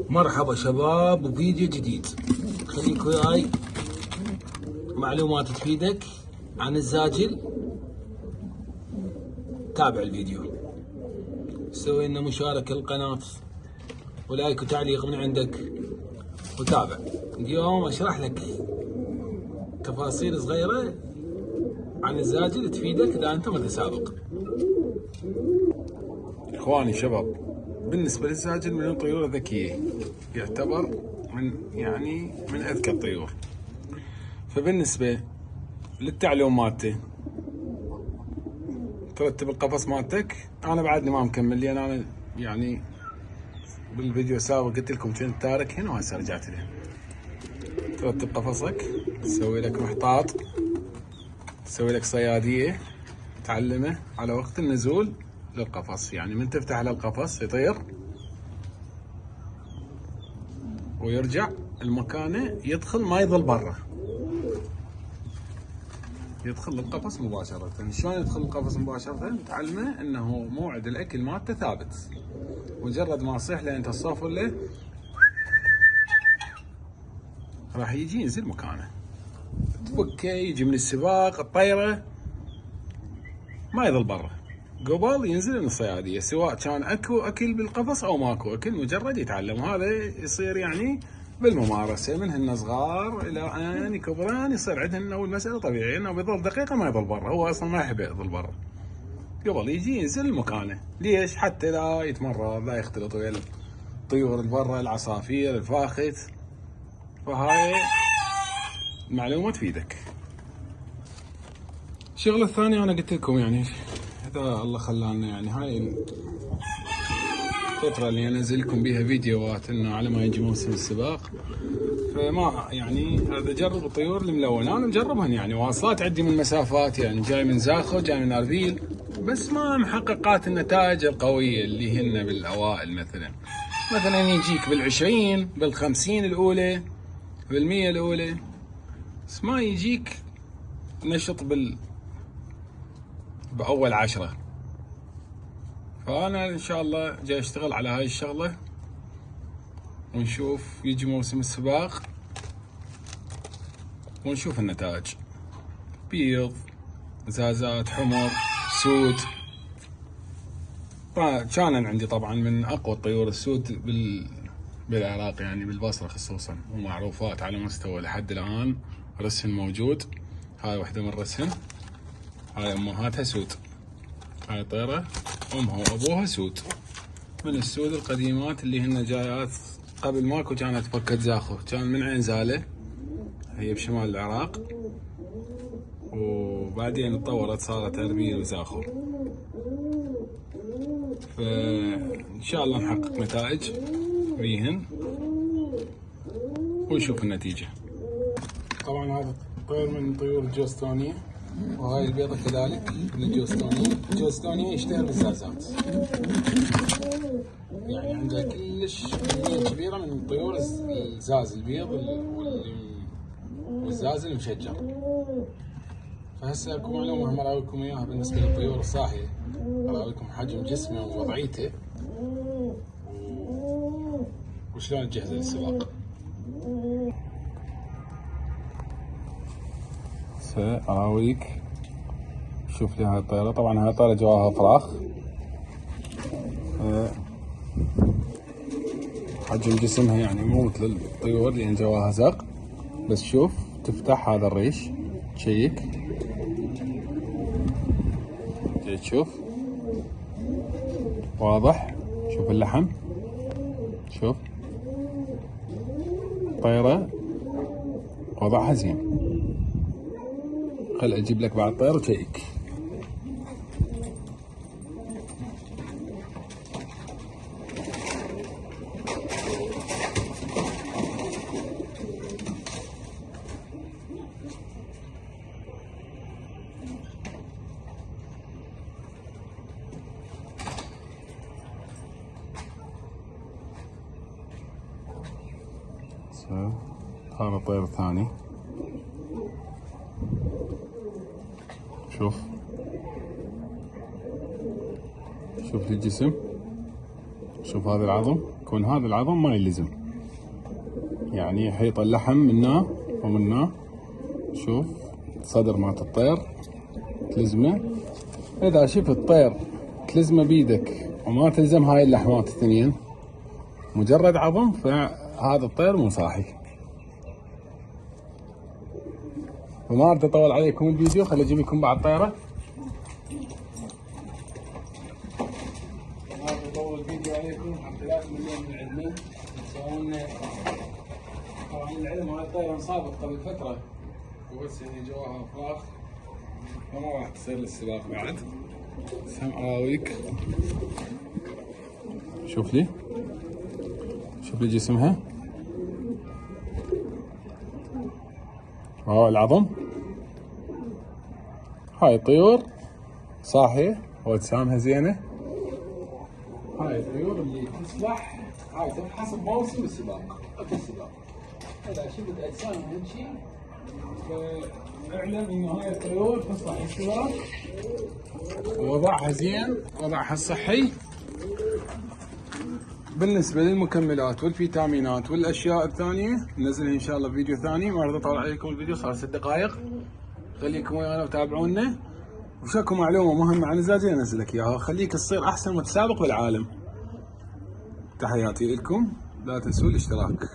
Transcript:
مرحبا شباب وفيديو جديد. خليك وياي معلومات تفيدك عن الزاجل. تابع الفيديو، سوي لنا مشاركة للقناة ولايك وتعليق من عندك وتابع. اليوم اشرح لك تفاصيل صغيرة عن الزاجل تفيدك اذا انت متسابق. اخواني شباب، بالنسبة للزاجل من الطيور الذكية، يعتبر من اذكى الطيور. فبالنسبة للتعليم مالته، ترتب القفص مالتك. انا بعدني ما مكمل، لان انا بالفيديو السابق قلت لكم كنت تارك هنا وهسه رجعت له. ترتب قفصك، تسوي لك محطاط، تسوي لك صيادية، تعلمه على وقت النزول للقفص. من تفتح له القفص يطير ويرجع المكانه، يدخل ما يظل برا، يدخل للقفص مباشرة. شلون يدخل القفص مباشرة؟ تعلمه انه موعد الاكل مالته ثابت، مجرد ما تصيح له انت تصافر له راح يجي ينزل مكانه. تفكه يجي من السباق الطيرة، ما يظل برا قبل ينزل من الصيادية، سواء كان اكو اكل بالقفص او ماكو اكل، مجرد يتعلم. هذا يصير بالممارسة من هن صغار الى ان يكبران، يصير عندهن اول مسألة طبيعي انه بيظل دقيقة ما يظل برا، هو اصلا ما يحب يظل برا، قبل يجي ينزل مكانه. ليش؟ حتى لا يتمرض، لا يختلط ويا الطيور البرا، العصافير، الفاخت. فهاي المعلومة تفيدك. الشغلة الثانية انا قلت لكم، اذا الله خلانا هاي الفترة اللي انزل لكم بيها فيديوهات انه على ما يجي موسم السباق، فما هذا جرب الطيور الملونة. انا مجربهن، واصلات عندي من مسافات، جاي من زاخو، جاي من اربيل، بس ما محققات النتائج القوية اللي هن بالاوائل. مثلا يجيك بال20 بال50 الاولى، بال100 الاولى، بس ما يجيك نشط باول 10. فانا ان شاء الله جاي اشتغل على هاي الشغلة، ونشوف يجي موسم السباق ونشوف النتائج. بيض، زازات، حمر، سود. كان عندي طبعا من اقوى الطيور السود بالعراق، بالبصرة خصوصا، ومعروفات على مستوى لحد الان. رسن موجود، هاي واحدة من رسن، هاي امهاتها سود، هاي طيرة امها وابوها سود، من السود القديمات اللي هن جايات قبل ماكو كانت فكت زاخو، كان من عين زالة، هي بشمال العراق، وبعدين تطورت صارت اربيل وزاخو. فان شاء الله نحقق نتائج بيهن ونشوف النتيجة. طبعا هذا طير من طيور الجوستونية، وهاي البيضة كذلك من الجوستونية. الجوستونية يشتهر بالزازات، عنده كلش كمية كبيرة من طيور الزاز، البيض والزاز المشجر. فهسه اكو معلومة هم اراويكم اياها بالنسبة للطيور الصاحية، اراويكم حجم جسمه ووضعيته وشلون تجهز للسباق. اراويك، شوف لي هاي الطيرة. طبعا هاي الطيرة جواها فراخ، حجم جسمها مو مثل الطيور اللي جواها زق. بس شوف، تفتح هذا الريش تشيك، تشوف واضح، شوف اللحم، شوف طيرة وضعها زين. خل اجيب لك بعد طير وتشيك. هذا الطير الثاني، شوف الجسم، شوف هذا العظم. يكون هذا العظم ما يلزم، يعني حيط اللحم منه ومنه. شوف صدر مالت الطير تلزمه، اذا شفت الطير تلزمه بيدك وما تلزم هاي اللحمات الثنين مجرد عظم، فهذا الطير مو صاحي. وما اريد اطول عليكم الفيديو، خلي اجيب لكم بعد طيره. ما اريد اطول الفيديو عليكم حتى لا تملون من عندنا. تسوون طبعا العلم هاي الطيره انصابت قبل فتره وبس يعني جواها فراخ، فما راح تصير للسباق بعد. سم اراويك، شوف لي جسمها، هاي العظم، هاي الطيور صاحية واجسامها زينة. هاي الطيور اللي تصلح، هاي حسب موسم السباق. إذا شفت أجسامها هيجي فاعلم إنه هاي الطيور تصلح للسباق، ووضعها زين، وضعها الصحي. بالنسبة للمكملات والفيتامينات والأشياء الثانية ننزلها إن شاء الله فيديو ثاني. ما أريد أطول عليكم الفيديو، صار 6 دقائق. خليكم ويانا وتابعونا، وشاكو معلومة مهمة عن الزاجين أنزلك إياها، خليك تصير أحسن متسابق بالعالم. تحياتي لكم، لا تنسوا الاشتراك.